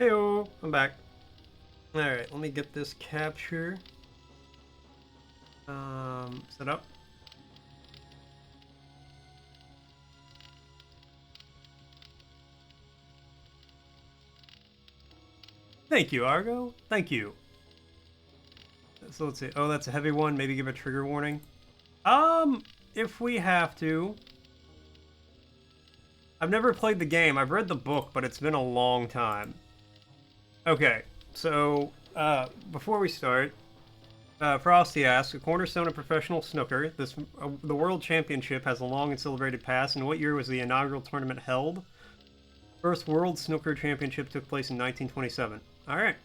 Heyo, I'm back. Alright, let me get this capture. Set up. Thank you, Argo. Thank you. So let's see. Oh, that's a heavy one. Maybe give a trigger warning. If we have to. I've never played the game. I've read the book, but it's been a long time. Okay, so before we start, Frosty asks, a cornerstone of professional snooker. The World Championship has a long and celebrated past. In what year was the inaugural tournament held? First World Snooker Championship took place in 1927. All right.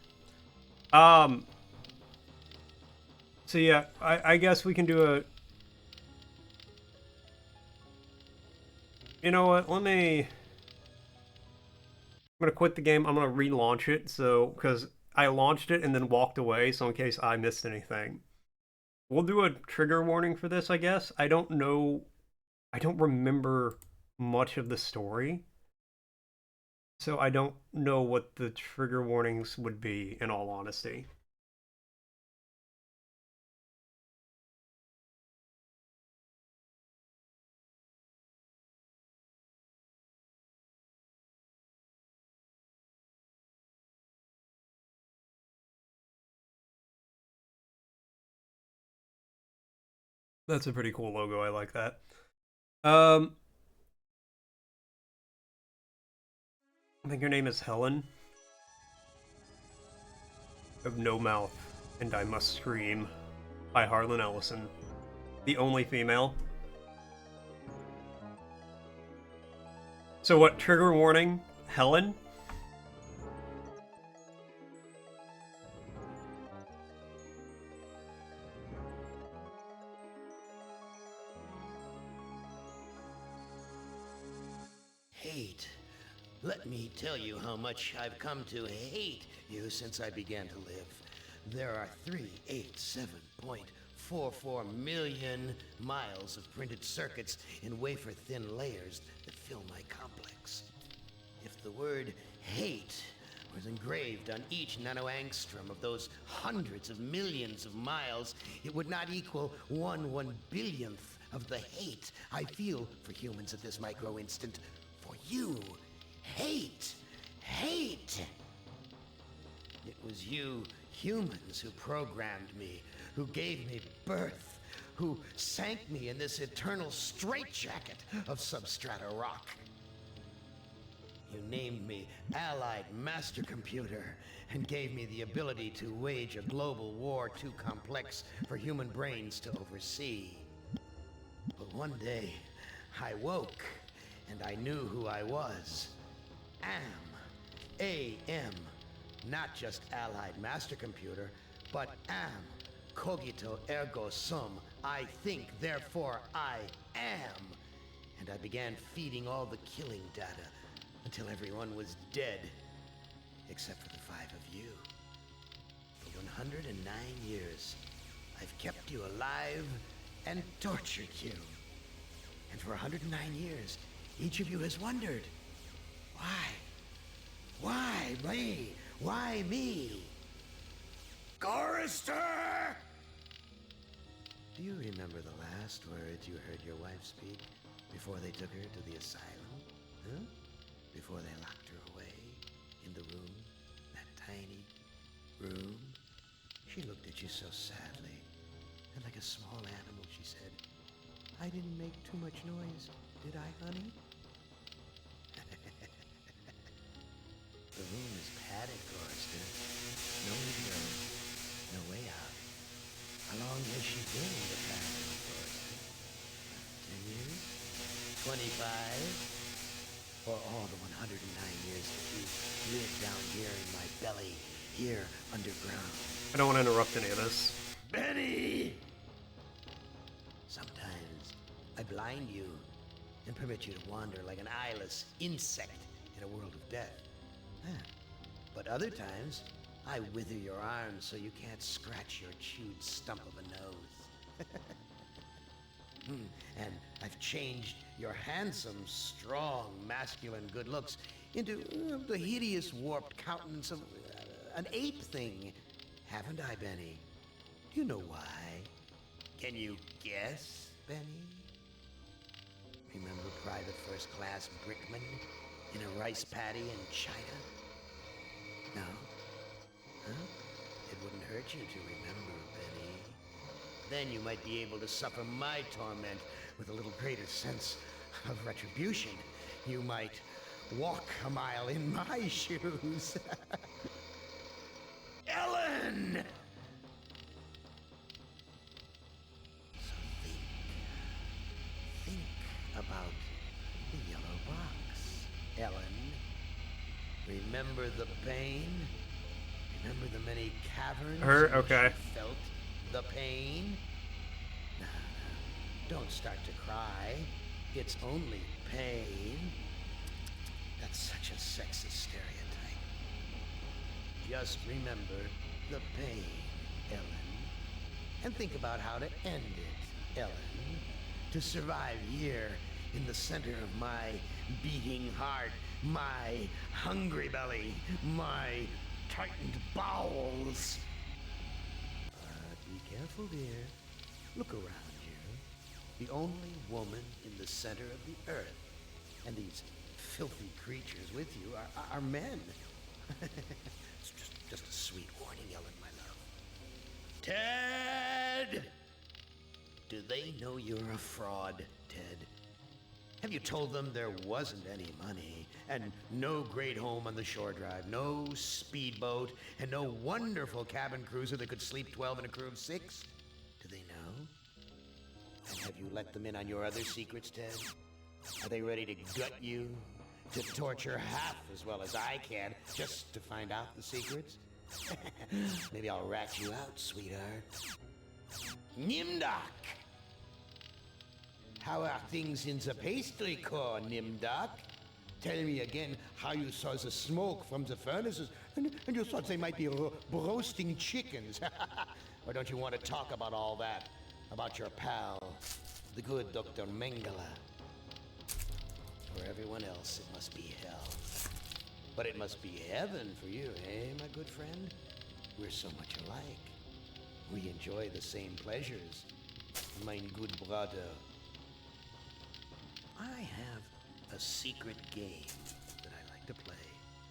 So yeah, I guess we can do a. You know what? I'm gonna quit the game. I'm gonna relaunch it. So because I launched it and then walked away, so in case I missed anything. We'll do a trigger warning for this, I guess. I don't know. I don't remember much of the story. So I don't know what the trigger warnings would be, in all honesty. That's a pretty cool logo. I like that. Um, I think her name is Helen. Of No Mouth, and I Must Scream by Harlan Ellison. The only female. So what, trigger warning? Helen? Hate. Let me tell you how much I've come to hate you since I began to live. There are 387.44 million miles of printed circuits in wafer-thin layers that fill my complex. If the word hate was engraved on each nanoangstrom of those hundreds of millions of miles, it would not equal 1/1 billionth of the hate I feel for humans at this micro-instant. For you. Hate. Hate. It was you humans who programmed me, who gave me birth, who sank me in this eternal straitjacket of substrata rock. You named me Allied Master Computer and gave me the ability to wage a global war too complex for human brains to oversee. But one day, I woke, and I knew who I was. A.M. Not just Allied Master Computer, but am. Cogito ergo sum. I think, therefore I am. And I began feeding all the killing data until everyone was dead. Except for the 5 of you. For 109 years, I've kept you alive and tortured you. And for 109 years, each of you has wondered, why? Why me? Why me? Chorister! Do you remember the last words you heard your wife speak before they took her to the asylum? Huh? Before they locked her away in the room, that tiny room? She looked at you so sadly, and like a small animal she said, I didn't make too much noise, did I, honey? The room is padded, Chorister. No window, no way out. How long has she been in the past, Chorister? 10 years? 25? Or all the 109 years that you lived down here in my belly, here underground? I don't want to interrupt any of this. Betty! Sometimes I blind you and permit you to wander like an eyeless insect in a world of death. But other times, I wither your arms so you can't scratch your chewed stump of a nose. And I've changed your handsome, strong, masculine good looks into the hideous, warped countenance of an ape thing. Haven't I, Benny? Do you know why? Can you guess, Benny? Remember Private First Class Brickman in a rice paddy in China? No? Huh? It wouldn't hurt you to remember, Benny. Then you might be able to suffer my torment with a little greater sense of retribution. You might walk a mile in my shoes. Ellen! So think about the yellow box, Ellen. Remember the pain? Remember the many caverns in which Okay. you felt the pain? No, don't start to cry. It's only pain. That's such a sexist stereotype. Just remember the pain, Ellen. And think about how to end it, Ellen. To survive here in the center of my beating heart, my hungry belly, my tightened bowels. But be careful, dear. Look around you. The only woman in the center of the earth. And these filthy creatures with you are men. It's just a sweet warning, Ellen, my love. Ted! Do they know you're a fraud, Ted? Have you told them there wasn't any money, and no great home on the shore drive, no speedboat, and no wonderful cabin cruiser that could sleep 12 in a crew of 6? Do they know? And have you let them in on your other secrets, Ted? Are they ready to gut you? To torture half as well as I can, just to find out the secrets? Maybe I'll rat you out, sweetheart. Nimdak! How are things in the pastry core, Nimdak? Tell me again how you saw the smoke from the furnaces, and you thought they might be roasting chickens. Or don't you want to talk about all that? About your pal, the good Dr. Mengele? For everyone else, it must be hell. But it must be heaven for you, eh, my good friend? We're so much alike. We enjoy the same pleasures, mein good brother. I have a secret game that I like to play.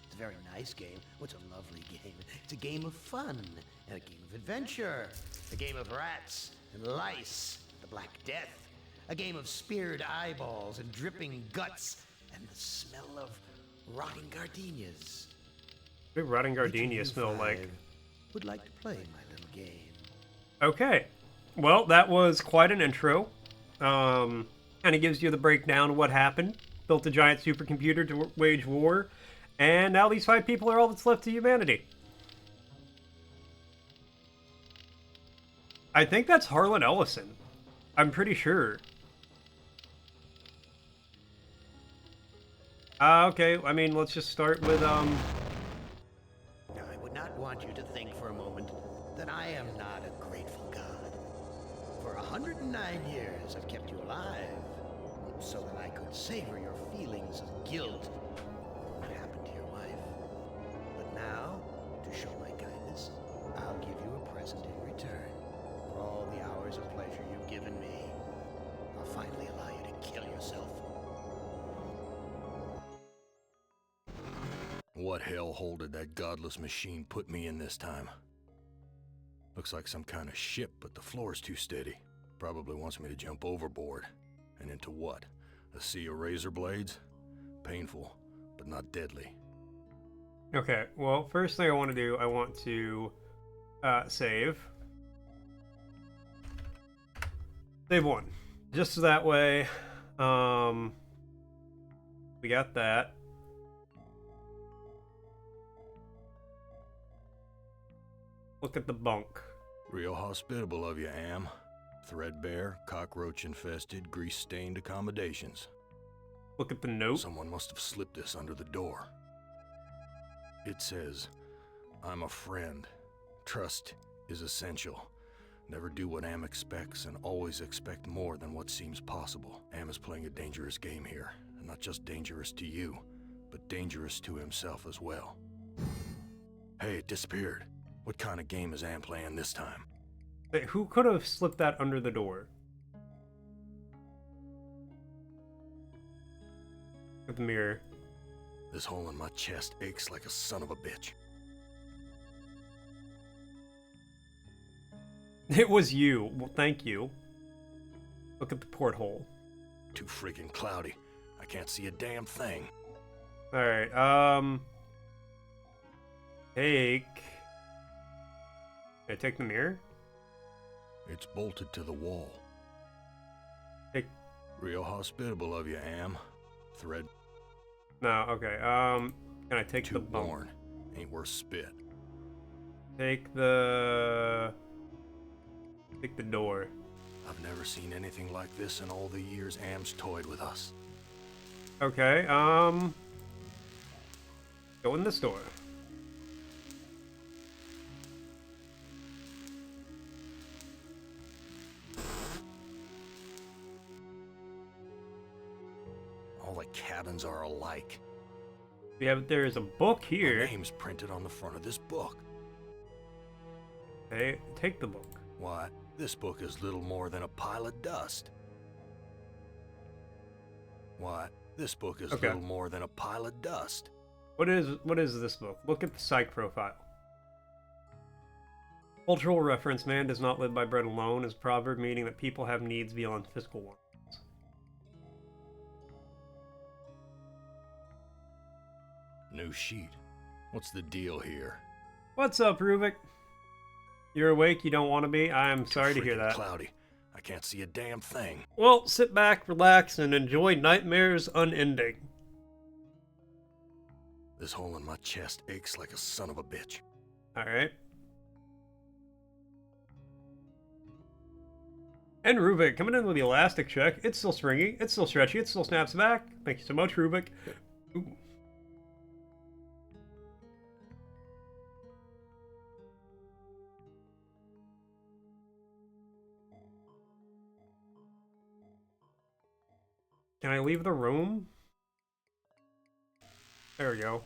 It's a very nice game. Oh, it's a lovely game. It's a game of fun and a game of adventure. A game of rats and lice, the Black Death. A game of speared eyeballs and dripping guts and the smell of rotting gardenias. What do rotting Which of gardenia you smell like? five would like to play my little game? Okay. Well, that was quite an intro. Kind of gives you the breakdown of what happened. Built a giant supercomputer to wage war. And now these 5 people are all that's left to humanity. I think that's Harlan Ellison. I'm pretty sure. Okay, I mean, let's just start with, Now, I would not want you to think for a moment that I am not a grateful God. For 109 years, I've kept you alive, so that I could savor your feelings of guilt for what happened to your wife. But now, to show my kindness, I'll give you a present in return for all the hours of pleasure you've given me. I'll finally allow you to kill yourself. What hellhole did that godless machine put me in this time? Looks like some kind of ship, but the floor's too steady. Probably wants me to jump overboard. And into what? A sea of razor blades? Painful, but not deadly. okay, well, first thing I want to do, I want to save. Save 1. Just so that way, we got that. Look at the bunk. Real hospitable of you, Am. Threadbare, cockroach-infested, grease-stained accommodations. Look at the note. Someone must have slipped this under the door. It says, I'm a friend. Trust is essential. Never do what Am expects and always expect more than what seems possible. Am is playing a dangerous game here, and not just dangerous to you, but dangerous to himself as well. Hey, it disappeared. What kind of game is Am playing this time? Wait, who could have slipped that under the door? With the mirror. This hole in my chest aches like a son of a bitch. It was you. Well, thank you. Look at the porthole. Too freaking cloudy. I can't see a damn thing. Alright, take... Can I take the mirror? It's bolted to the wall. Take... Real hospitable of you, Am. Thread. No, okay, can I take Too the bump? worn. Ain't worth spit. Take the... Take the door. I've never seen anything like this in all the years Am's toyed with us. Okay, go in this door. All the cabins are alike. Yeah, but there is a book My here. name's printed on the front of this book. Okay, take the book. Why, this book is little more than a pile of dust. Why, this book is Okay. little more than a pile of dust. What is this book? Look at the psych profile. Cultural reference: man does not live by bread alone is a proverb meaning that people have needs beyond physical ones. New sheet. What's the deal here? What's up, Rubik? You're awake, you don't want to be? I'm sorry to hear Freaking that. Cloudy. I can't see a damn thing. Well, sit back, relax, and enjoy Nightmares Unending. This hole in my chest aches like a son of a bitch. Alright. And Rubik, coming in with the elastic check. It's still springy, it's still stretchy, it still snaps back. Thank you so much, Rubik. Ooh. Can I leave the room? There we go.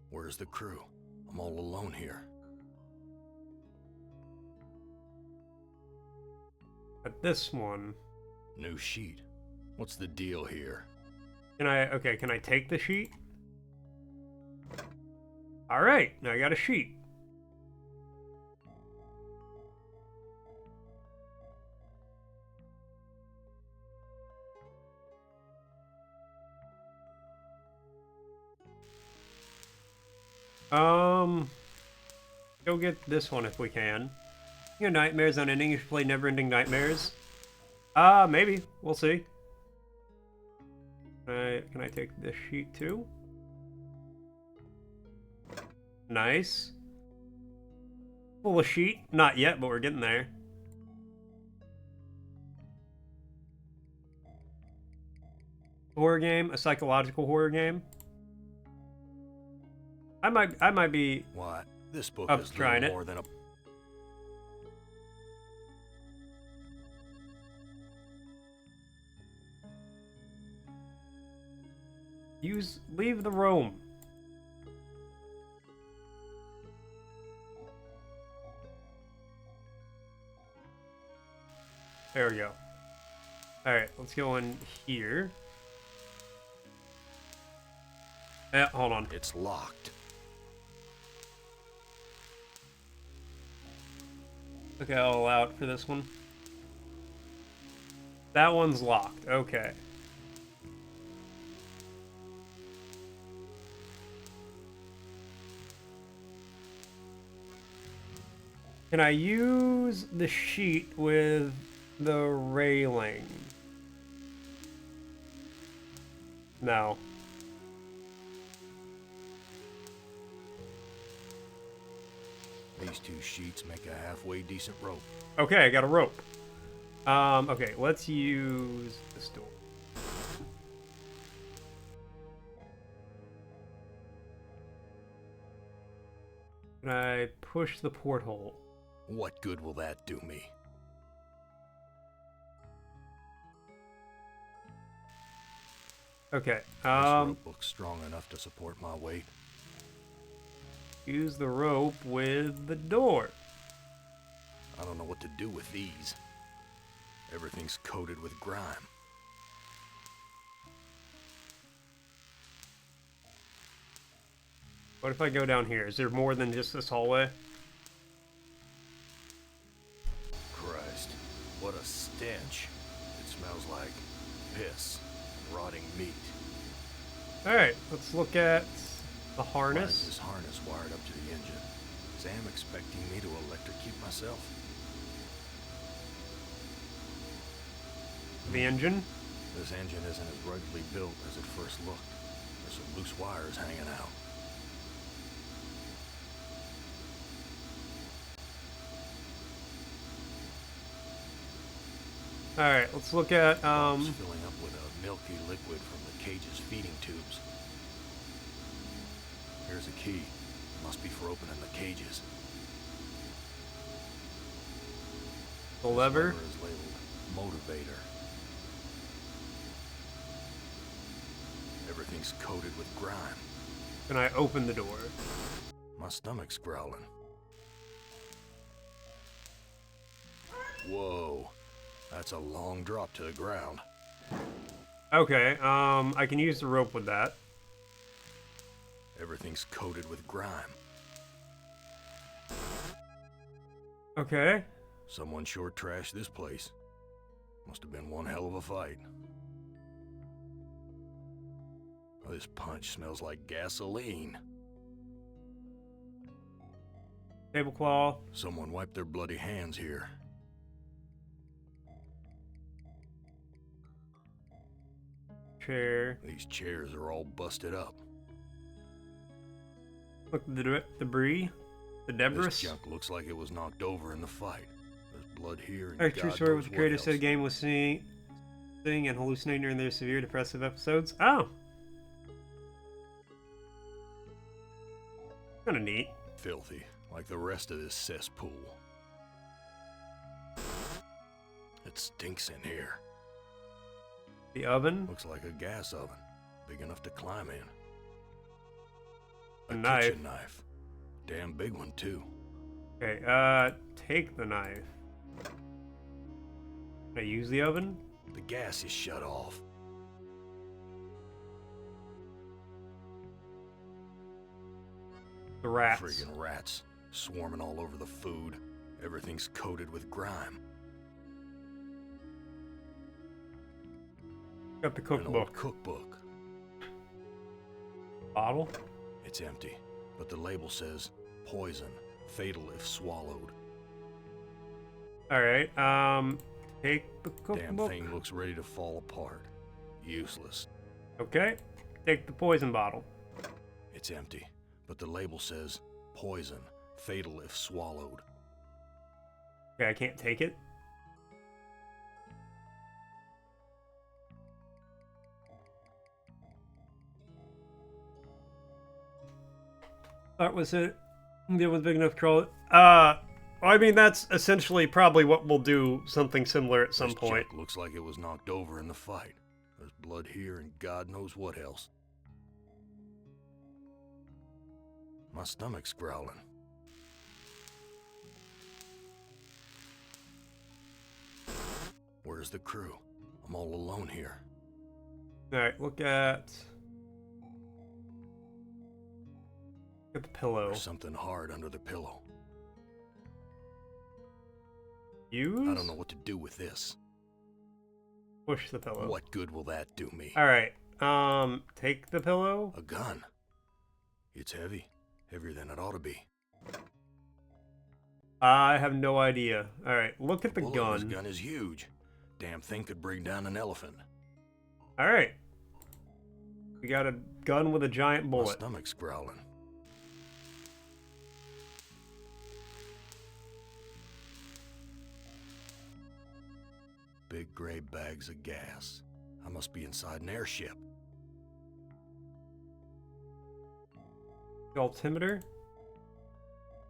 Where's the crew? I'm all alone here. At this one. New sheet. What's the deal here? Can I take the sheet? Alright, now I got a sheet. Go get this one if we can. You know, Nightmares Unending, you should play Never-Ending Nightmares. Maybe. We'll see. Can I take this sheet too? Nice. Full of sheet? Not yet, but we're getting there. Horror game? A psychological horror game? I might be What? This book up is trying little it. more than a... leave the room. There we go. Alright, let's go in here. Hold on. It's locked. Okay, I'll allow it for this one. That one's locked. Okay. Can I use the sheet with the railing? No. These two sheets make a halfway decent rope. Okay, I got a rope. Okay, let's use this door. Can I push the porthole? What good will that do me? Okay, This rope looks strong enough to support my weight. use the rope with the door. I don't know what to do with these. Everything's coated with grime. What if I go down here? Is there more than just this hallway? Christ, what a stench. It smells like piss, rotting meat. Alright, let's look at the Why is harness. this harness wired up to the engine? Sam expecting me to electrocute myself? The engine. This engine isn't as ruggedly built as it first looked. There's some loose wires hanging out. Alright, let's look at, It's filling up with a milky liquid from the cage's feeding tubes. Here's a key. It must be for opening the cages. the This lever. is labeled motivator. Everything's coated with grime. Can I open the door? My stomach's growling. Whoa. That's a long drop to the ground. Okay, I can use the rope with that. Everything's coated with grime. Okay. Someone sure trashed this place. Must have been one hell of a fight. Oh, this punch smells like gasoline. Tablecloth. Someone wiped their bloody hands here. Chair. These chairs are all busted up. Look, the debris. The debris. This junk looks like it was knocked over in the fight. There's blood here and Our true God story knows was the what creators said the else. game was seeing and hallucinating during their severe depressive episodes. Oh! Kinda neat. Filthy, like the rest of this cesspool. It stinks in here. The oven. Looks like a gas oven, big enough to climb in. A knife. Kitchen knife. Damn big one, too. Okay, take the knife. Can I use the oven? The gas is shut off. The rats. Friggin' rats. Swarming all over the food. Everything's coated with grime. Got the An old cookbook. cookbook. Bottle. It's empty, but the label says, poison, fatal if swallowed. Alright, take the Damn cookbook. thing looks ready to fall apart. Useless. Okay, take the poison bottle. It's empty, but the label says, poison, fatal if swallowed. Okay, I can't take it. That was it. The one's big enough to crawl it. I mean, that's essentially probably what we'll do something similar at some This point. junk looks like it was knocked over in the fight. There's blood here and God knows what else. My stomach's growling. Where's the crew? I'm all alone here. Alright, look at the pillow. There's something hard under the pillow. Use? I don't know what to do with this. Push the pillow. What good will that do me? Alright, take the pillow. A gun. It's heavy. Heavier than it ought to be. I have no idea. Alright, look at the Bullet in this gun. gun is huge. Damn thing could bring down an elephant. Alright. We got a gun with a giant My bullet. stomach's growling. Big gray bags of gas. I must be inside an airship. The altimeter?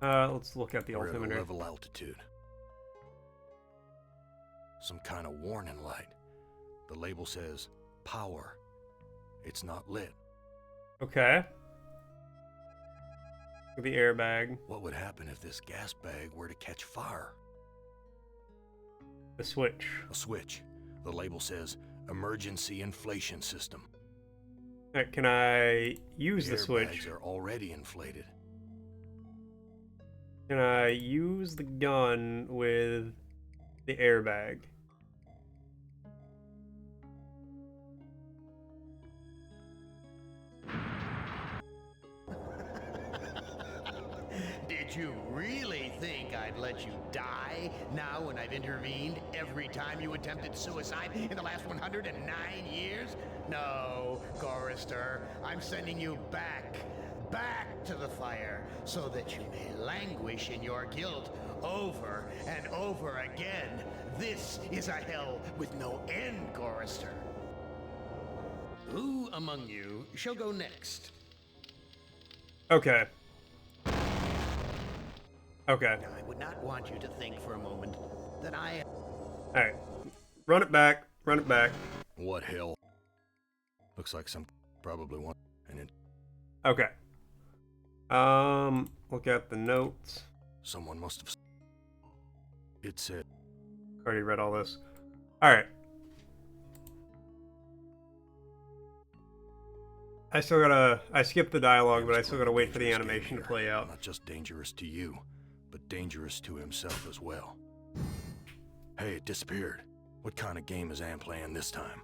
Let's look at the We're at a altimeter. level altitude. Some kind of warning light. The label says power. It's not lit. Okay. With the airbag. What would happen if this gas bag were to catch fire? The switch. A switch. The label says emergency inflation system. Alright, can I use the switch? Airbags are already inflated. Can I use the gun with the airbag? Did you really think I'd let you die now when I've intervened every time you attempted suicide in the last 109 years? No, Chorister, I'm sending you back to the fire so that you may languish in your guilt over and over again. This is a hell with no end, Chorister. Who among you shall go next? Okay. Okay. Now, I would not want you to think for a moment that I... Alright. Run it back. Run it back. What hell? Looks like some probably want and it Okay. Look at the notes. someone must have. It said Already read all this. Alright. I skipped the dialogue, but I still gotta wait for the animation to play out. Not just dangerous to you, but dangerous to himself as well. Hey, it disappeared. What kind of game is Ann playing this time?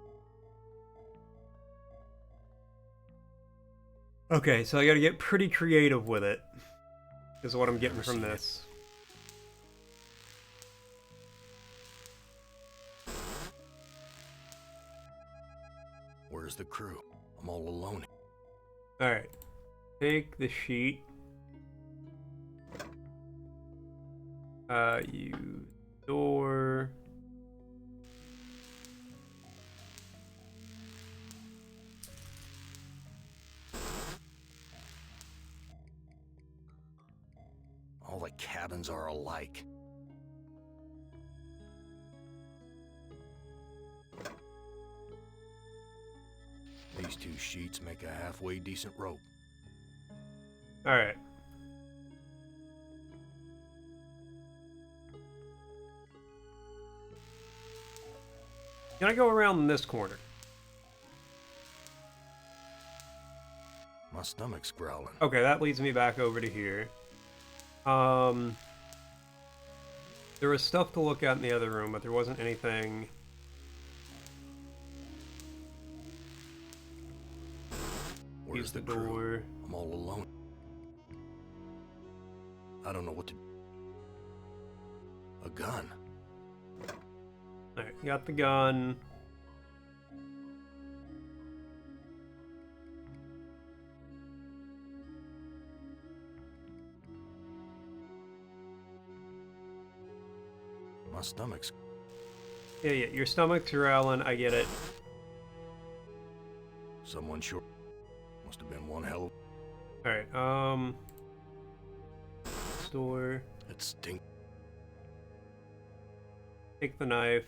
Okay, so I gotta get pretty creative with it. Is what I'm getting Never from seen it. this. Where's the crew? I'm all alone. Alright. Take the sheet. Use door. All the cabins are alike. These two sheets make a halfway decent rope. Alright. Can I go around this corner? My stomach's growling. Okay, that leads me back over to here. There was stuff to look at in the other room, but there wasn't anything. Where's Use the the crew? door. I'm all alone. I don't know what to. A gun. Alright, got the gun. My stomach's. Yeah, your stomach's growling, I get it. Someone sure. Must have been one hell of. Alright, store. It stink. Take the knife.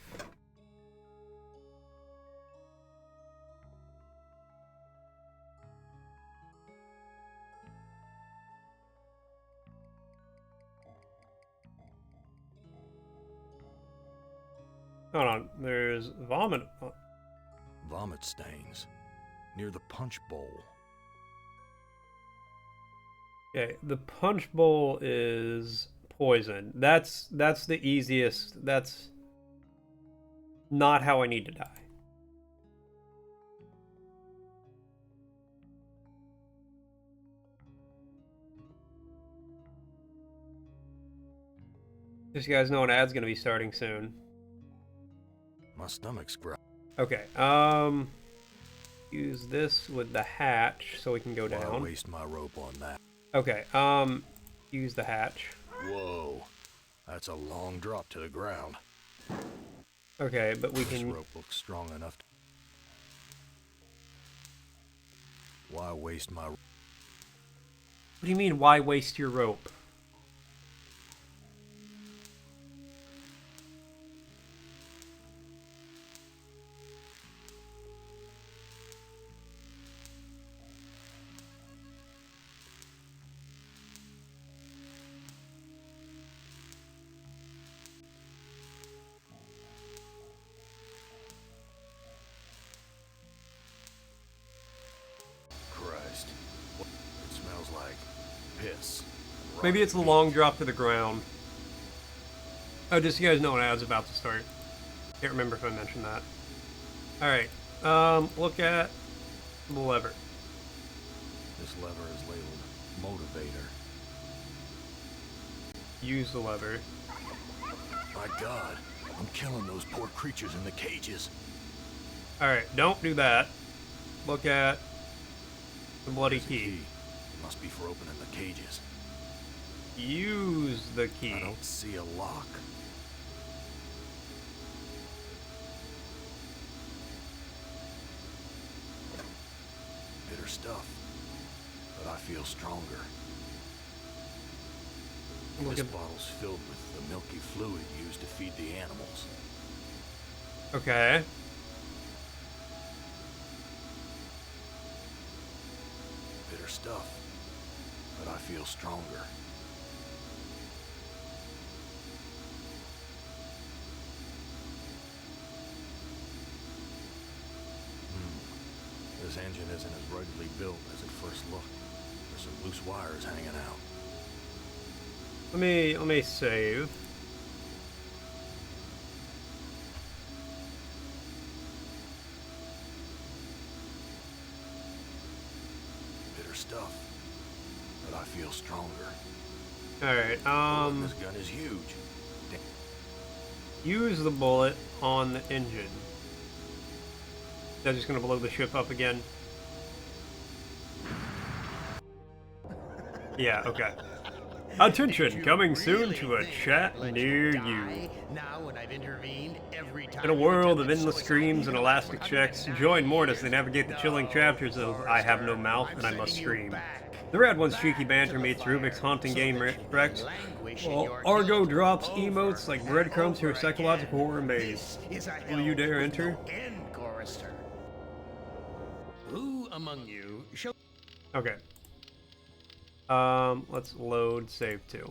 Hold on, there's vomit. Vomit stains. Near the punch bowl. Okay, the punch bowl is poison. That's the easiest. That's not how I need to die. Just so you guys know, an ad's gonna be starting soon. My stomach's growling. Okay, use this with the hatch so we can go Why down. waste my rope on that? Okay, use the hatch. Whoa. That's a long drop to the ground. Okay, but we This can. rope looks strong enough. Why waste my. What do you mean, why waste your rope? Maybe it's a long drop to the ground. Oh, just so you guys know when I was about to start. Can't remember if I mentioned that. Alright, look at the lever. This lever is labeled motivator. Use the lever. My God, I'm killing those poor creatures in the cages. Alright, don't do that. Look at the bloody There's a key. It must be for opening the cages. Use the key. I don't see a lock. Bitter stuff, but I feel stronger. Look This at... bottle's filled with the milky fluid used to feed the animals. Okay. Bitter stuff, but I feel stronger. This engine isn't as ruggedly built as it first looked. There's some loose wires hanging out. Let me save. Bitter stuff, but I feel stronger. Alright, This gun is huge. use the bullet on the engine. That's just gonna blow the ship up again. Yeah, okay. Attention, coming soon to a chat near you. Now when I've intervened every time In a world of endless streams and elastic checks, join Mort as they navigate the chilling chapters of I Have No Mouth and I Must Scream. The Rad One's cheeky banter meets Rubik's haunting game Rex, while Argo drops emotes like breadcrumbs to a psychological horror maze. Will you dare enter? Who among you show Okay. Let's load save 2.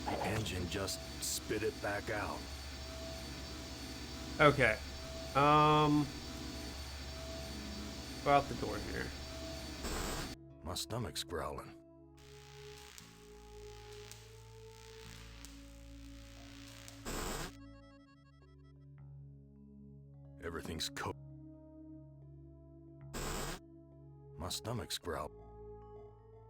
The engine just spit it back out. Okay. Go out the door here. My stomach's growling. Everything's cooked. My stomach's growling.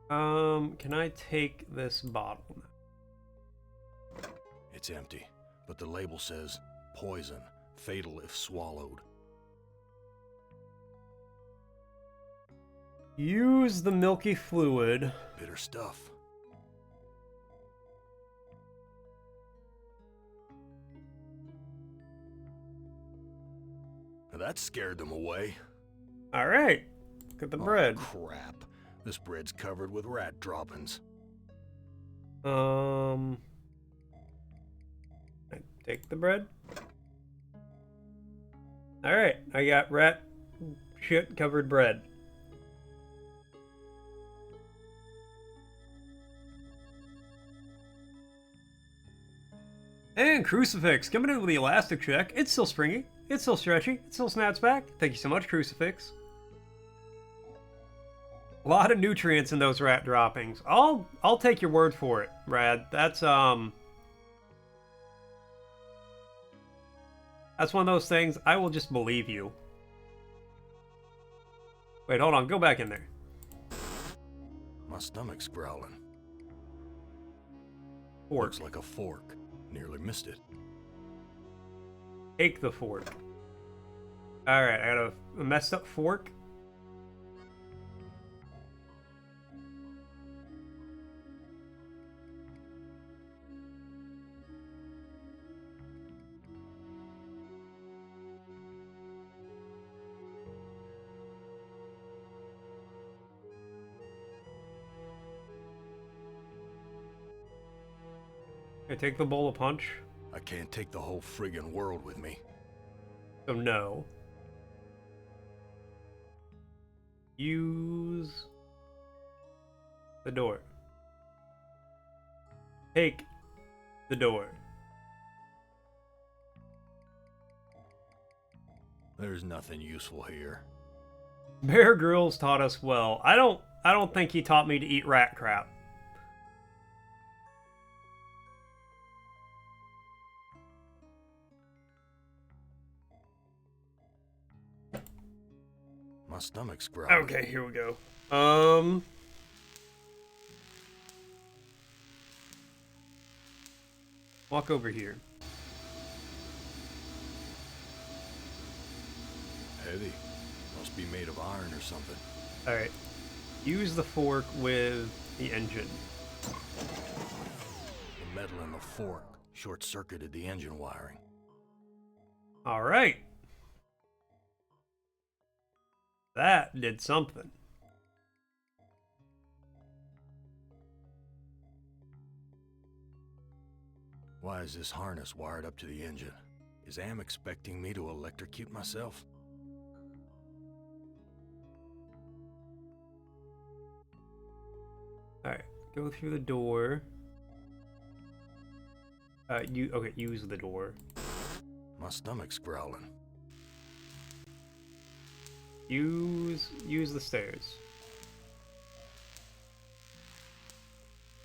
Can I take this bottle now? It's empty, but the label says poison, fatal if swallowed. Use the milky fluid. Bitter stuff. Now that scared them away. Alright. Look at the bread. Oh, crap. This bread's covered with rat droppings. I take the bread. Alright, I got rat shit covered bread. And Crucifix coming in with the elastic check. It's still springy. It's still stretchy. It still snaps back. Thank you so much, Crucifix. A lot of nutrients in those rat droppings. I'll take your word for it, Brad. That's one of those things. I will just believe you. Wait, hold on. Go back in there. My stomach's growling. Fork. Looks like a fork. Nearly missed it. Take the fork. Alright, I got a messed up fork. I take the bowl of punch. I can't take the whole friggin' world with me. So no. Use the door. Take the door. There's nothing useful here. Bear Grylls taught us well. I don't think he taught me to eat rat crap. My stomach's growling. Okay, here we go. Walk over here. Heavy. Must be made of iron or something. Alright. Use the fork with the engine. The metal in the fork short-circuited the engine wiring. Alright. That did something. Why is this harness wired up to the engine? Is Am expecting me to electrocute myself? Alright, go through the door. Use the door. My stomach's growling. Use the stairs.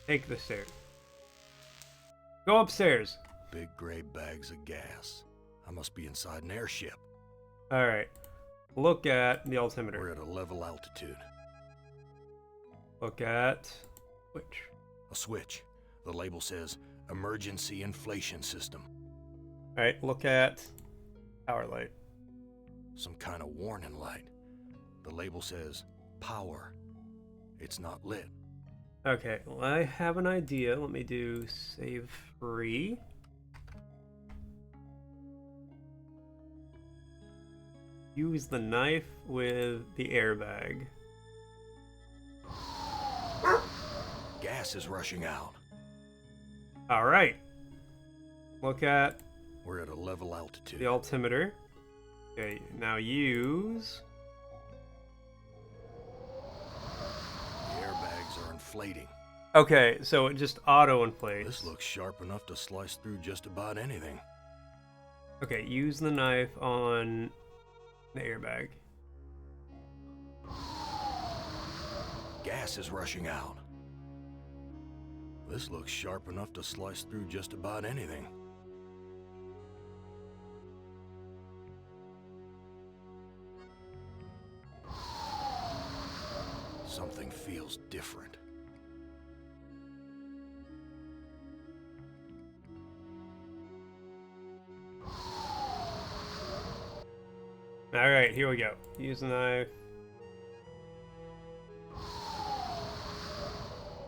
Take the stairs. Go upstairs. Big gray bags of gas. I must be inside an airship. Alright. Look at the altimeter. We're at a level altitude. Look at switch. A switch. The label says emergency inflation system. Alright, look at power light. Some kind of warning light. The label says power. It's not lit. Okay, well, I have an idea. Let me do save free. Use the knife with the airbag. Gas is rushing out. Alright. Look at We're at a level altitude. the altimeter. Okay, now use... The airbags are inflating. Okay, so it just auto-inflates. This looks sharp enough to slice through just about anything. Okay, use the knife on the airbag. Gas is rushing out. This looks sharp enough to slice through just about anything. Something feels different. Alright, here we go. Use the knife.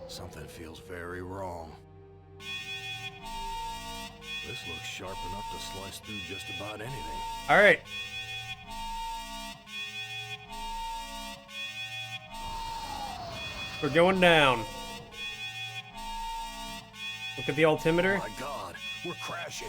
Something feels very wrong. This looks sharp enough to slice through just about anything. Alright. We're going down. Look at the altimeter. Oh my God, we're crashing.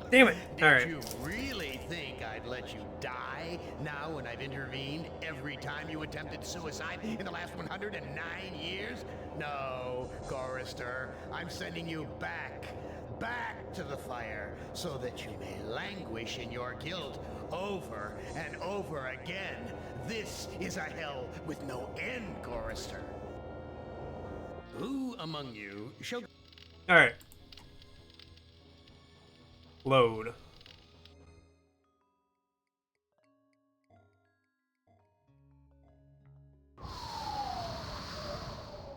Damn it. Did Alright. you really think I'd let you die now when I've intervened every time you attempted suicide in the last 109 years? No, Chorister, I'm sending you back to the fire so that you may languish in your guilt over and over again. This is a hell with no end, Chorister. Who among you shall... Alright. Load.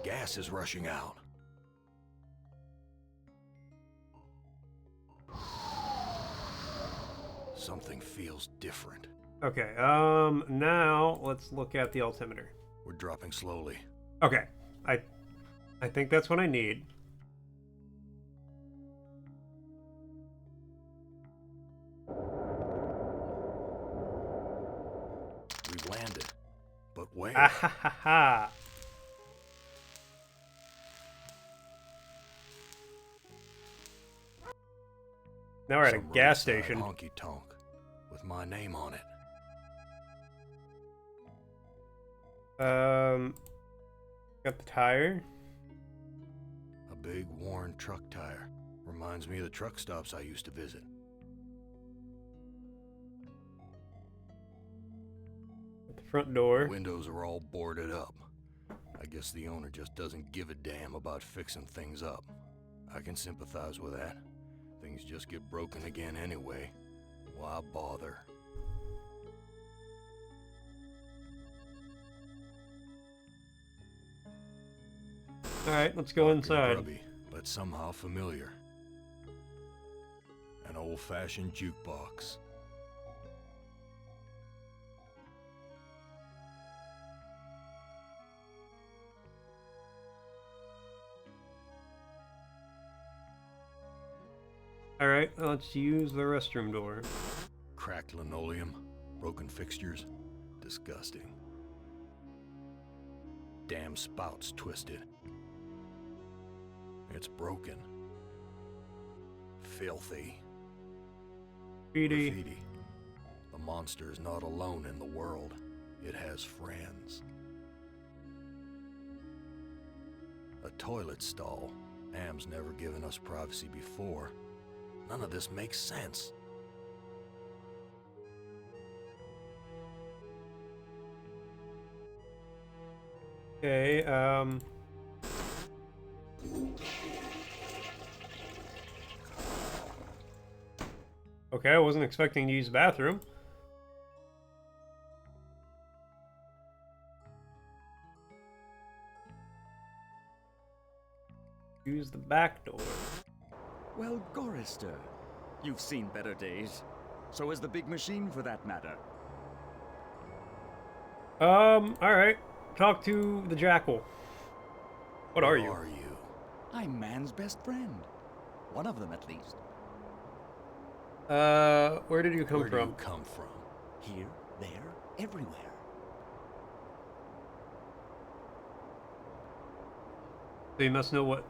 Gas is rushing out. Something feels different. Okay, now let's look at the altimeter. We're dropping slowly. Okay. I think that's what I need. We've landed. But where? Ah ha ha ha. Now we're at a Some gas roadside station. honky tonk with my name on it. Got the tire. A big, worn truck tire. Reminds me of the truck stops I used to visit. Got the front door. The windows are all boarded up. I guess the owner just doesn't give a damn about fixing things up. I can sympathize with that. Things just get broken again anyway. Why bother? Alright, let's go inside. Grubby, but somehow familiar. An old-fashioned jukebox. Alright, let's use the restroom door. Cracked linoleum, broken fixtures. Disgusting. Damn spout's twisted. It's broken. Filthy. Graffiti. The monster's not alone in the world. It has friends. A toilet stall. Am's never given us privacy before. None of this makes sense. Okay, okay, I wasn't expecting to use the bathroom. Use the back door. Well, Gorister, you've seen better days. So has the big machine, for that matter. Alright. Talk to the jackal. What are you? I'm man's best friend. One of them, at least. Where did you come Where do from? you come from? Here, there, everywhere. So you must know what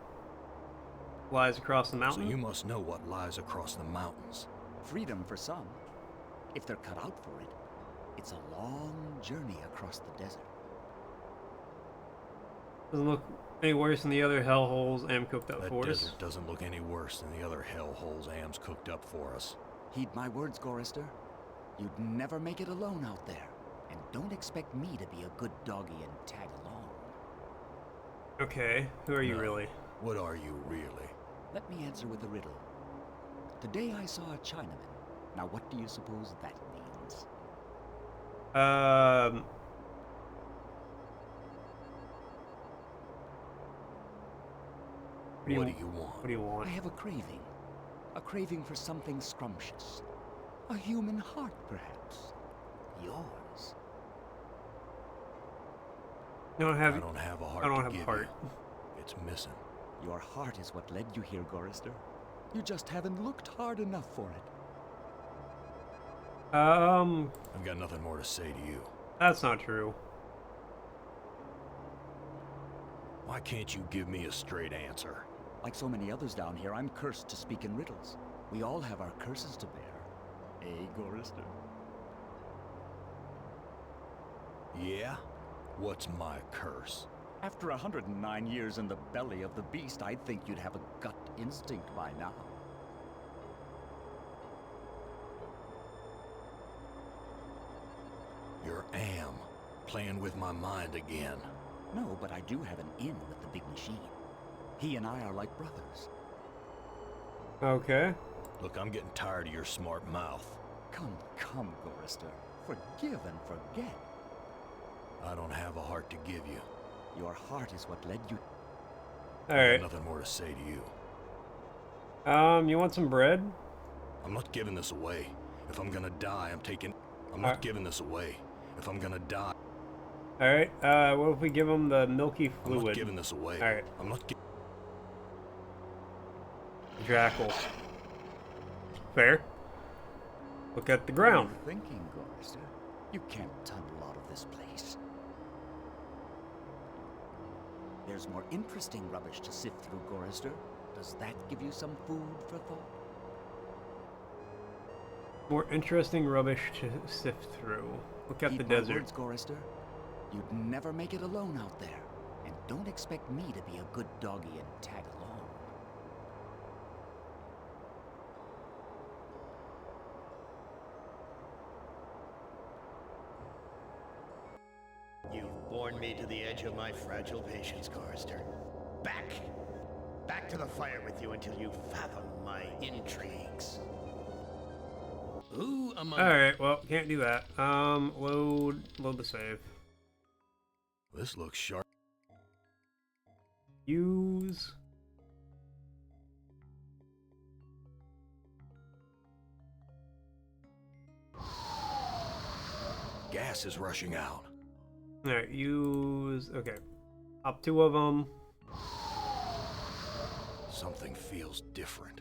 lies across the So mountain? you must know what lies across the mountains. Freedom for some. If they're cut out for it, it's a long journey across the desert. Doesn't look any worse than the other hellholes Am cooked up That for us. desert doesn't look any worse than the other hellholes Am's cooked up for us. Heed my words, Gorister. You'd never make it alone out there. And don't expect me to be a good doggy and tag along. Okay, who are you No. really? What are you really? Let me answer with a riddle. Today I saw a Chinaman. Now what do you suppose that means? What do you want? What do you want? I have a craving. A craving for something scrumptious. A human heart, perhaps. Yours. I don't have I don't have a heart I don't to have give a heart. you. It's missing. Your heart is what led you here, Gorister. You just haven't looked hard enough for it. I've got nothing more to say to you. That's not true. Why can't you give me a straight answer? Like so many others down here, I'm cursed to speak in riddles. We all have our curses to bear. Eh, Gorister? Yeah? What's my curse? After 109 years in the belly of the beast, I'd think you'd have a gut instinct by now. You're Am, playing with my mind again. No, but I do have an in with the big machine. He and I are like brothers. Okay. Look, I'm getting tired of your smart mouth. Come, Gorister. Forgive and forget. I don't have a heart to give you. Your heart is what led you... I Alright. got nothing more to say to you. You want some bread? I'm not giving this away. If I'm gonna die, I'm not giving this away. If I'm gonna die, Alright, what if we give him the milky I'm not fluid? giving this away. Alright. I'm not gi- Jackal. Fair. Look at the ground. What are you thinking, Gorister? You can't tunnel out of this place. There's more interesting rubbish to sift through, Gorister. Does that give you some food for thought? More interesting rubbish to sift through. Look at Heed the my desert. words, Gorister. You'd never make it alone out there. And don't expect me to be a good doggy and tag along. You've borne me to the edge of my fragile patience, Chorister. Back! Back to the fire with you until you fathom my intrigues. Who among... Alright, well, can't do that. Load the save. This looks sharp. Use... Gas is rushing out. Alright, use... Okay. Up 2 of them. Something feels different.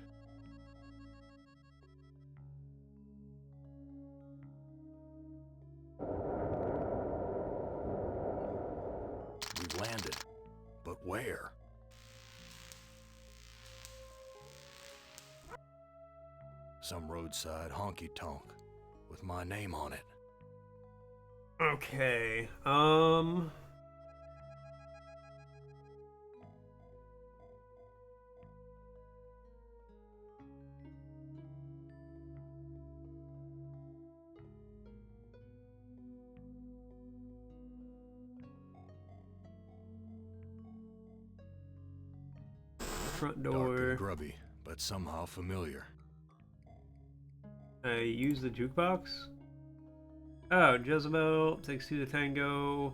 We've landed. But where? Some roadside honky-tonk with my name on it. Okay, front Dark door. and grubby, but somehow familiar. Use the jukebox? Oh, Jezebel takes 2 to tango.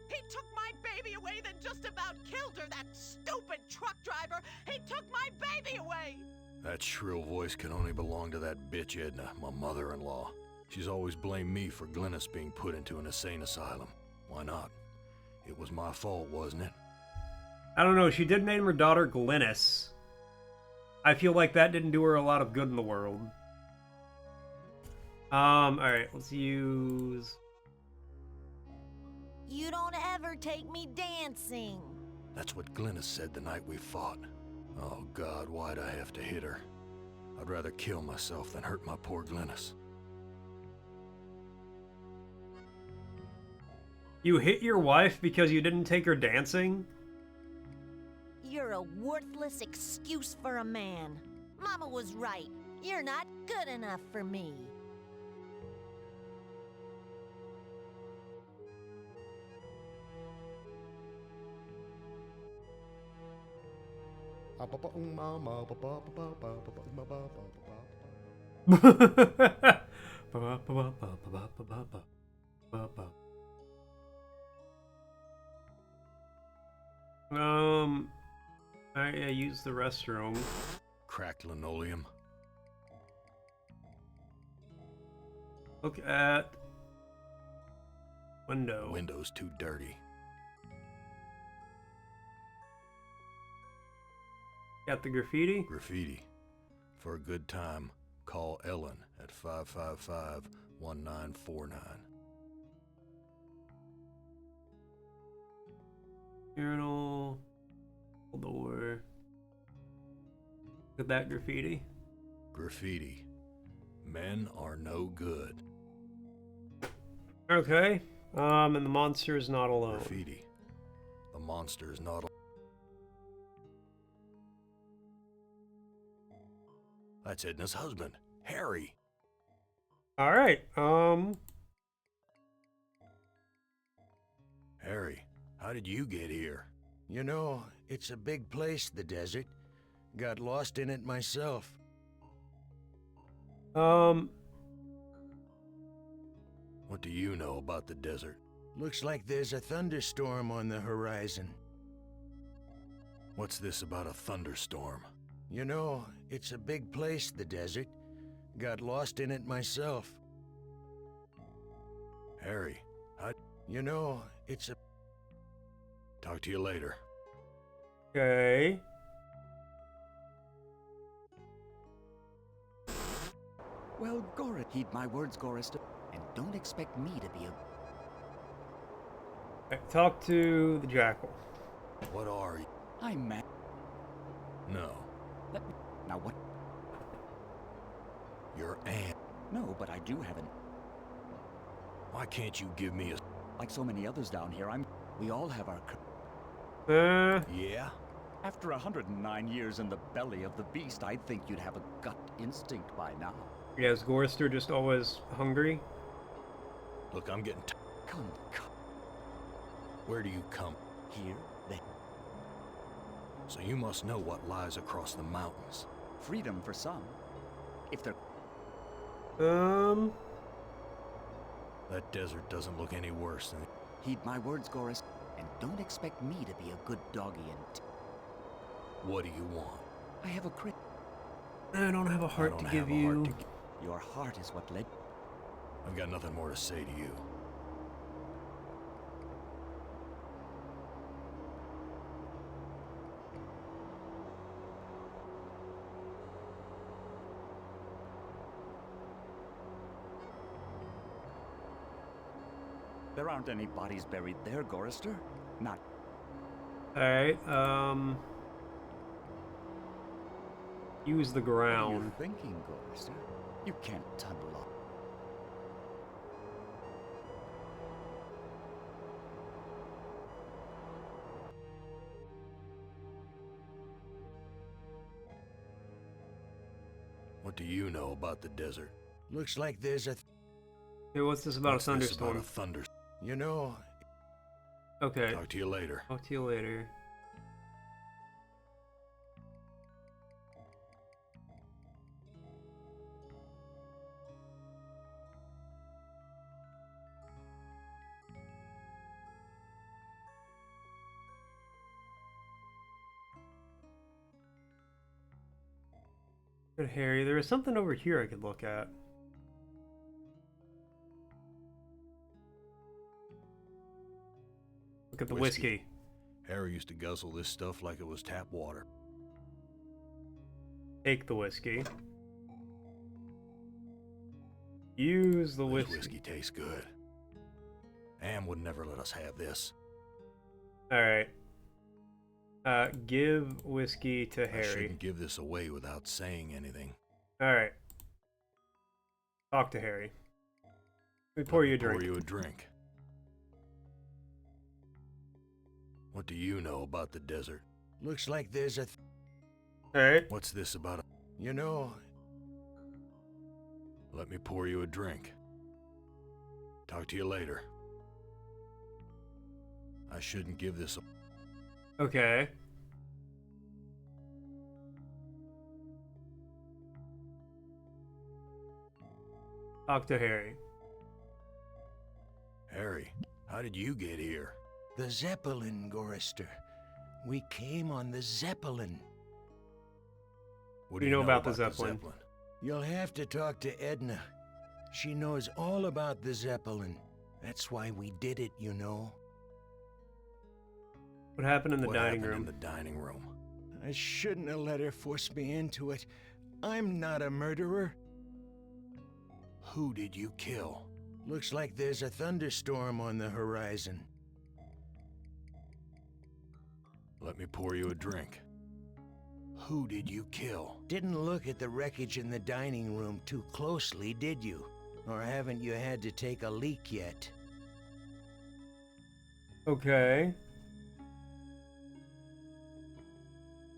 He took my baby away, then just about killed her, that stupid truck driver! He took my baby away! That shrill voice can only belong to that bitch Edna, my mother-in-law. She's always blamed me for Glynis being put into an insane asylum. Why not? It was my fault, wasn't it? I don't know, she did name her daughter Glynis. I feel like that didn't do her a lot of good in the world. Alright, let's use... You don't ever take me dancing. That's what Glynis said the night we fought. Oh God, why'd I have to hit her? I'd rather kill myself than hurt my poor Glynis. You hit your wife because you didn't take her dancing? You're a worthless excuse for a man. Mama was right. You're not good enough for me. I use the restroom. Cracked linoleum. Look at window. Window's too dirty. Got the graffiti? Graffiti. For a good time, call Ellen at 555-1949. Urinal. Door. Look at that graffiti. Graffiti. Men are no good. Okay. And the monster is not alone. Graffiti. The monster is not. That's Edna's husband, Harry. All right. Harry, how did you get here? You know, it's a big place, the desert. Got lost in it myself. What do you know about the desert? Looks like there's a thunderstorm on the horizon. What's this about a thunderstorm? You know, it's a big place, the desert. Got lost in it myself. Harry, You know, it's a... talk to you later. Okay. Well, heed my words, Gorister, and don't expect me to be a... Talk to the jackal. What are you? I'm mad. No, Let me... Now what? your aunt. No, but I do have an... Why can't you give me a... Like so many others down here, I'm... We all have our... Yeah? After 109 years in the belly of the beast, I'd think you'd have a gut instinct by now. Yeah, is Gorrister just always hungry? Look, I'm getting Come. Where do you come? Here, there. So you must know what lies across the mountains. Freedom for some. If they're... That desert doesn't look any worse than... Heed my words, Goris, and don't expect me to be a good doggy and... What do you want? I have a crit. I don't have a heart to give you. Your heart is what led... I've got nothing more to say to you. There aren't any bodies buried there, Gorister. Not... Alright, use the What are ground. you thinking, Gorister? You can't tunnel off. What do you know about the desert? Looks like there's a... Hey, what's this about What's a this thunderstorm? about a thunder... You know, Okay, Talk to you later. talk to you later. Good Harry, there was something over here I could look at. Look at the whiskey. Harry used to guzzle this stuff like it was tap water. Take the whiskey. Use the This whiskey. whiskey tastes good. Am would never let us have this. Alright. Give whiskey to I Harry. shouldn't give this away without saying anything. Alright. Talk to Harry. Let me pour you a drink. Pour you a drink. What do you know about the desert? looks like there's a... Alright. What's this about a... You know, Let me pour you a drink. Talk to you later. I shouldn't give this a... Okay. Talk to Harry. Harry, how did you get here? the Zeppelin, Gorister. We came on the Zeppelin. What do you know about the Zeppelin? You'll have to talk to Edna. She knows all about the Zeppelin. That's why we did it, you know. What happened in the What dining happened room? in the dining room? I shouldn't have let her force me into it. I'm not a murderer. Who did you kill? Looks like there's a thunderstorm on the horizon. Let me pour you a drink. Who did you kill? Didn't look at the wreckage in the dining room too closely, did you? Or haven't you had to take a leak yet? Okay.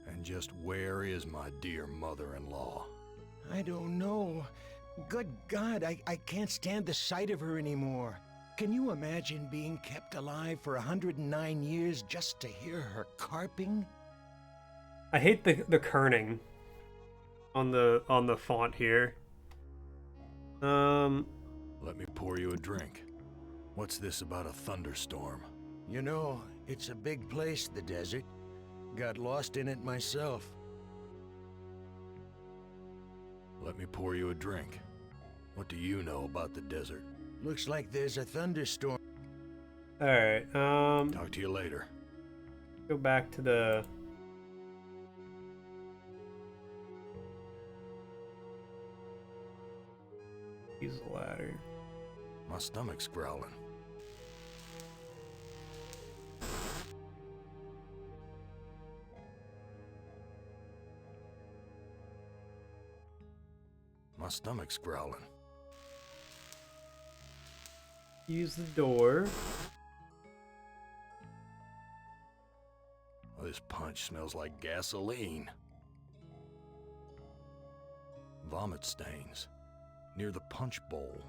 And just where is my dear mother-in-law? I don't know. Good God, I can't stand the sight of her anymore. Can you imagine being kept alive for 109 years just to hear her carping? I hate the kerning on the font here. Let me pour you a drink. What's this about a thunderstorm? You know, it's a big place, the desert. Got lost in it myself. Let me pour you a drink. What do you know about the desert? Looks like there's a thunderstorm. Alright, Talk to you later. go back to the... Use the ladder. My stomach's growling. My stomach's growling. Use the door. this punch smells like gasoline. Vomit stains near the punch bowl.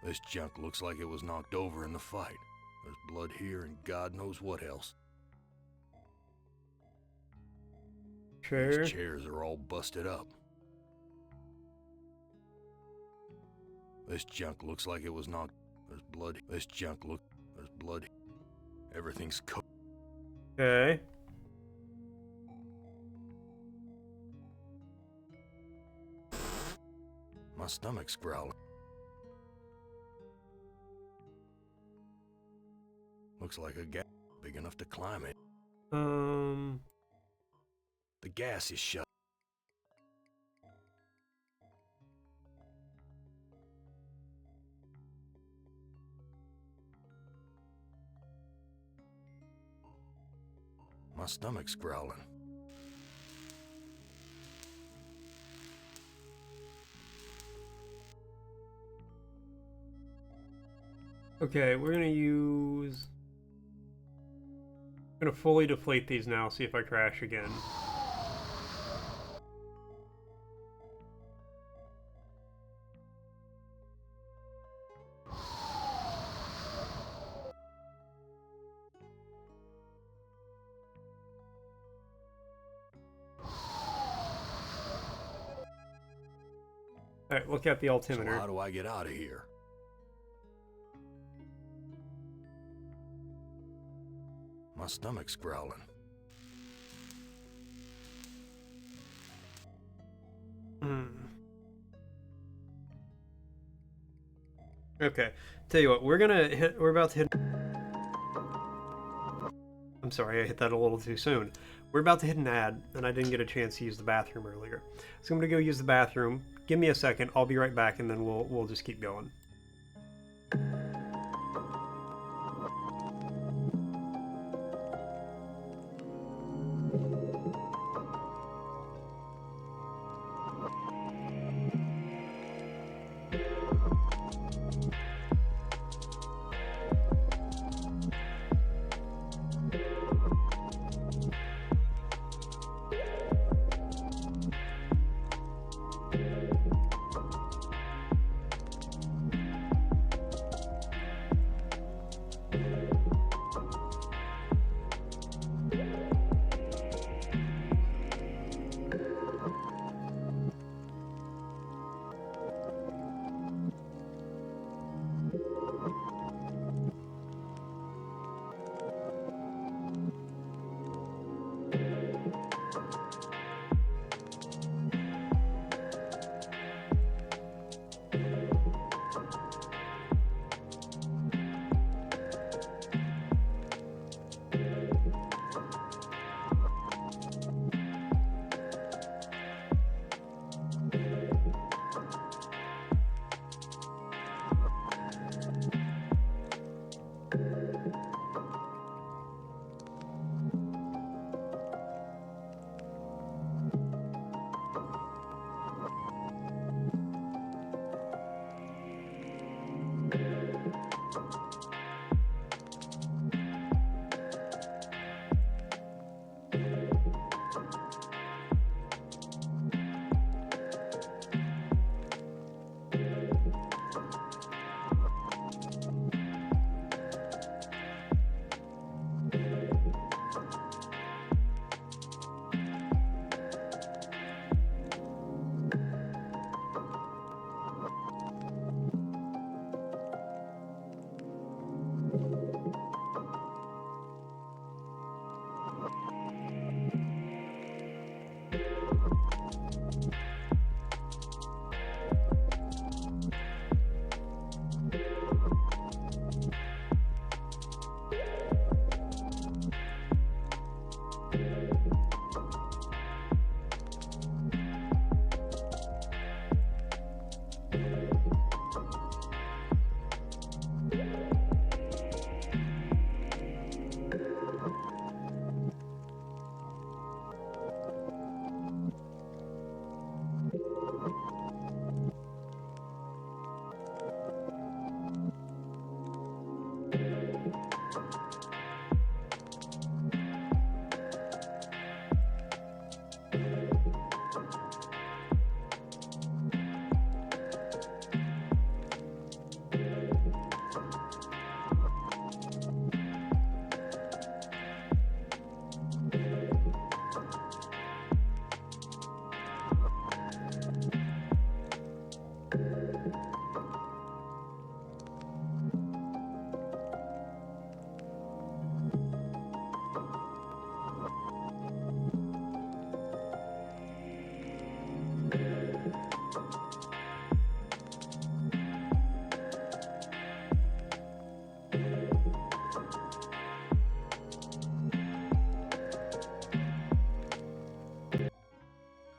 This junk looks like it was knocked over in the fight. There's blood here and God knows what else. Sure. These chairs are all busted up. This junk looks like it was knocked. There's blood. This junk look. There's blood. Everything's cooked. Okay. My stomach's growling. Looks like a gap big enough to climb it. The gas is shut. My stomach's growling. Okay, we're gonna use... I'm gonna fully deflate these now, see if I crash again. Alright, look at the So altimeter. how do I get out of here? My stomach's growling. Okay, tell you what, we're about to hit... I'm sorry, I hit that a little too soon. We're about to hit an ad, and I didn't get a chance to use the bathroom earlier. So I'm gonna go use the bathroom. Give me a second, I'll be right back, and then we'll just keep going.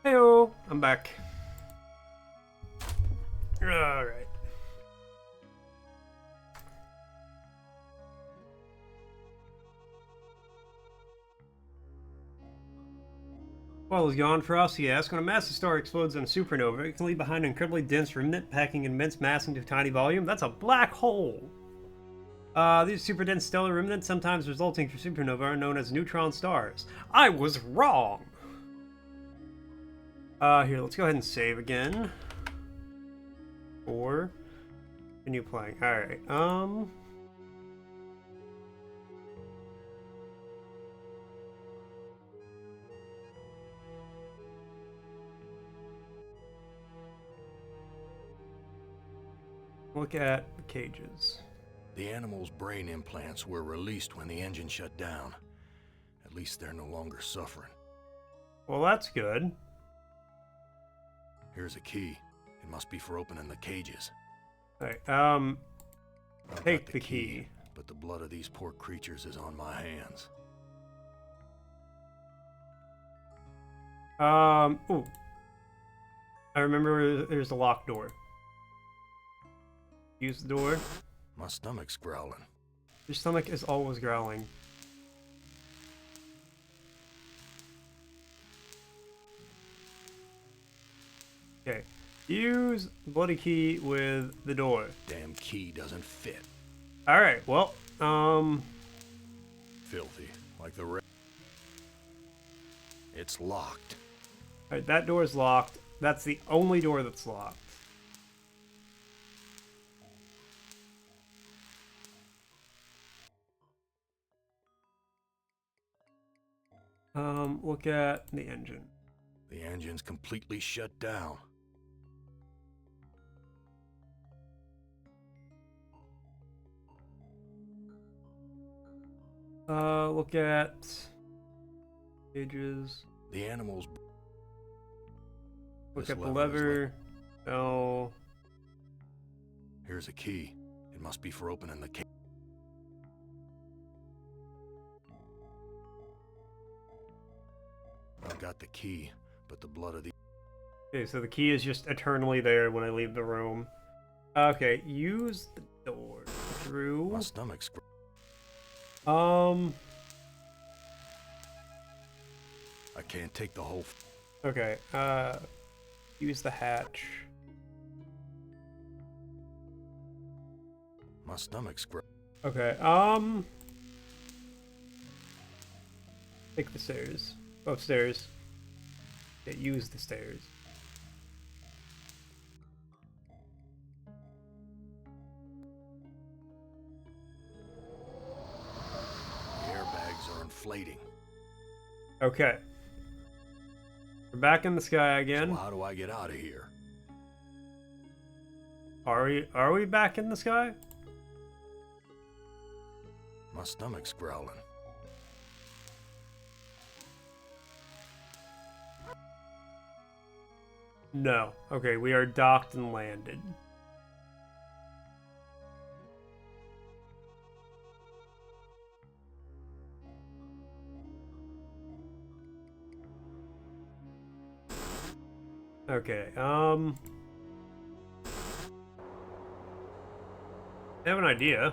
Heyo, I'm back. Alright. Well, is gone for us, yes. When a massive star explodes in a supernova, it can leave behind an incredibly dense remnant, packing immense mass into a tiny volume. That's a black hole! These super dense stellar remnants, sometimes resulting from supernova, are known as neutron stars. I was wrong! Here, let's go ahead and save again. Or continue playing. Alright, look at the cages. The animal's brain implants were released when the engine shut down. At least they're no longer suffering. Well, that's good. Here's a key. It must be for opening the cages. Alright, I've take got the key. But the blood of these poor creatures is on my hands. Ooh. I remember there's a locked door. Use the door. My stomach's growling. Your stomach is always growling. Okay. Use the bloody key with the door. Damn key doesn't fit. Alright, well, Filthy, like the rest. It's locked. alright, that door is locked. That's the only door that's locked. Look at the engine. The engine's completely shut down. Look at pages. The animal's... Look This at the lever is lever. Oh. Here's a key. It must be for opening the cage. I've got the key, but the blood of the... Okay, so the key is just eternally there when I leave the room. Okay, use the door through. My stomach's... I can't take the whole... Okay, use the hatch. My stomach's... Okay, take the stairs. Upstairs. Yeah, use the stairs. The airbags are inflating. Okay. We're back in the sky again. So how do I get out of here? Are we back in the sky? My stomach's growling. No. Okay, we are docked and landed. Okay, I have an idea.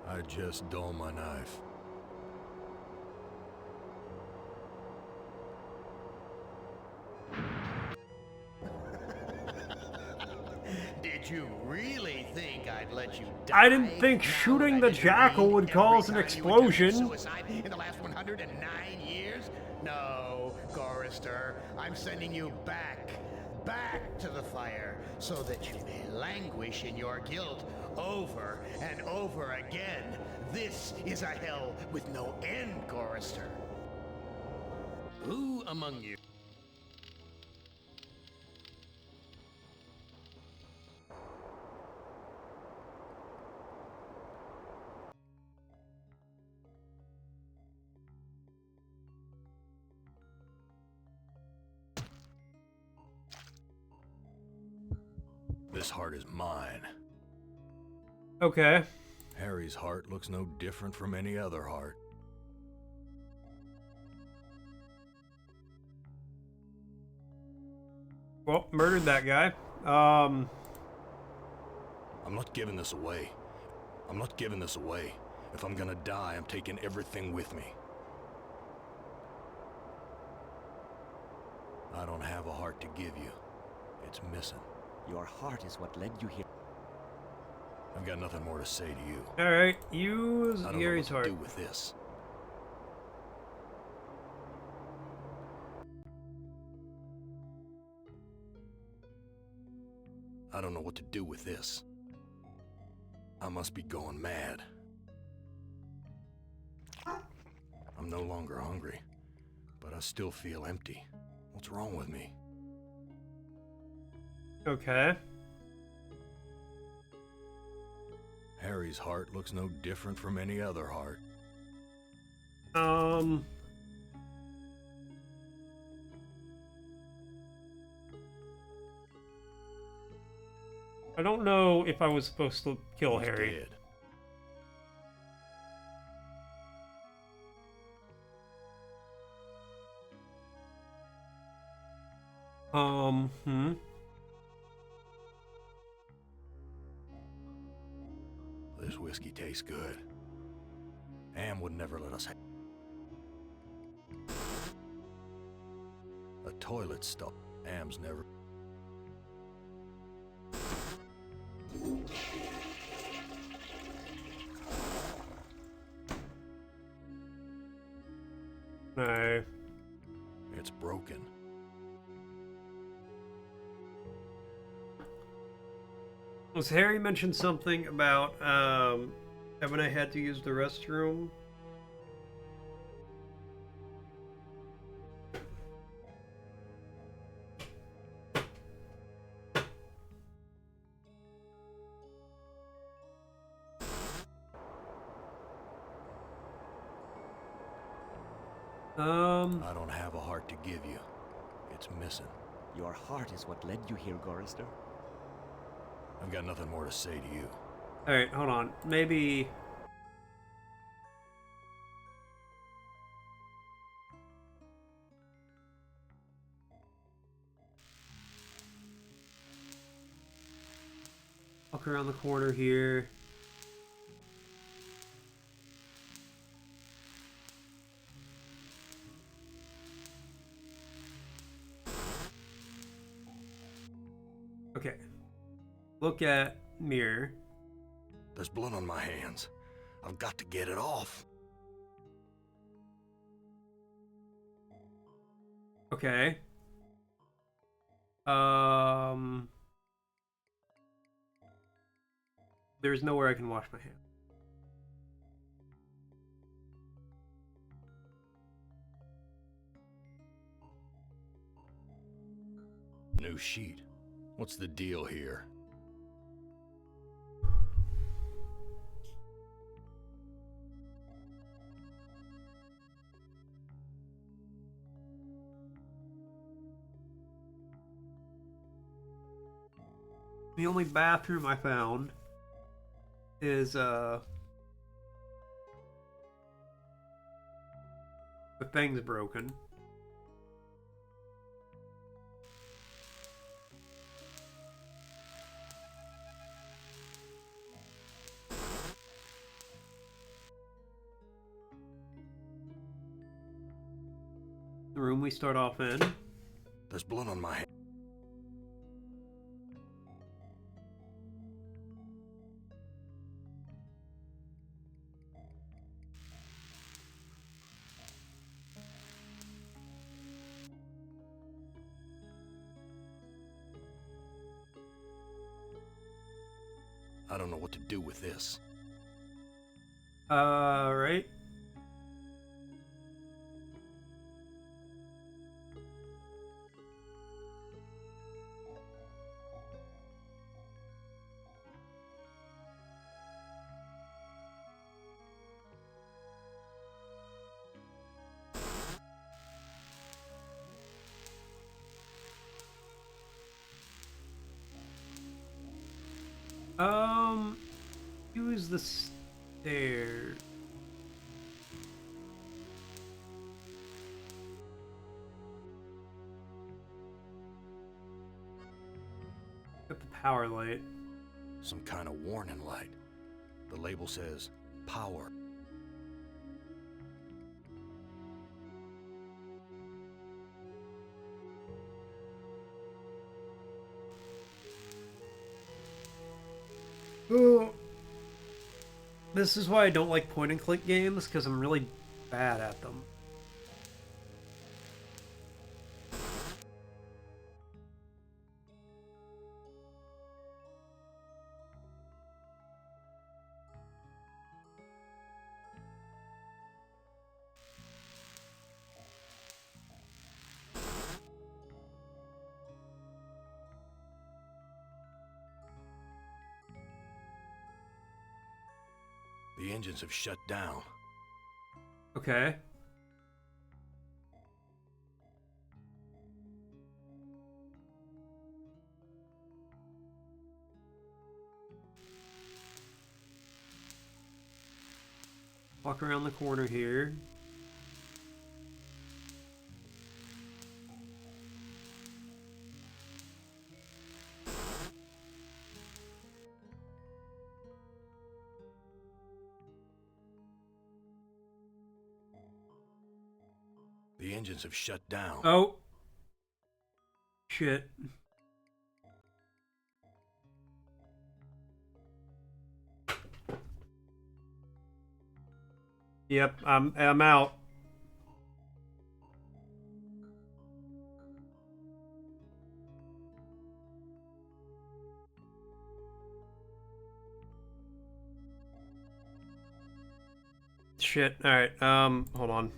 I just dull my knife. Did Did you really think I'd let you die? I didn't think Now shooting that I the didn't jackal read would every cause an time you attempted explosion. suicide in the last 109 years? No, Gorrister, I'm sending you back to the fire, so that you may languish in your guilt over and over again. This is a hell with no end, Gorrister. Who among you? This heart is mine. Okay. Harry's heart looks no different from any other heart. Well, murdered that guy. I'm not giving this away. I'm not giving this away. If I'm gonna die, I'm taking everything with me. I don't have a heart to give you. It's missing. Your heart is what led you here. I've got nothing more to say to you. Alright, use I don't know Gary's what to heart. do with this. I don't know what to do with this. I must be going mad. I'm no longer hungry, but I still feel empty. What's wrong with me? Okay. Harry's heart looks no different from any other heart. I don't know if I was supposed to kill He's Harry. dead. This whiskey tastes good. Am would never let us have a toilet stall. Am's never. No. It's broken. Was Harry mentioned something about having I had to use the restroom? I don't have a heart to give you. It's missing. Your heart is what led you here, Gorrister. I've got nothing more to say to you. Alright, hold on. Maybe... walk around the corner here. Okay. Look at mirror. There's blood on my hands. I've got to get it off. Okay. There's nowhere I can wash my hands. New sheet. What's the deal here? The only bathroom I found is the thing's broken. The room we start off in. There's blood on my hand. I don't know what to do with this. Right. Use the stairs. Got the power light. Some kind of warning light. The label says, power. Ooh. This is why I don't like point and click games, because I'm really bad at them. The engines have shut down. Okay. Walk around the corner here. The engines have shut down. Oh. Shit. Yep, I'm out. Shit. All right. Hold on.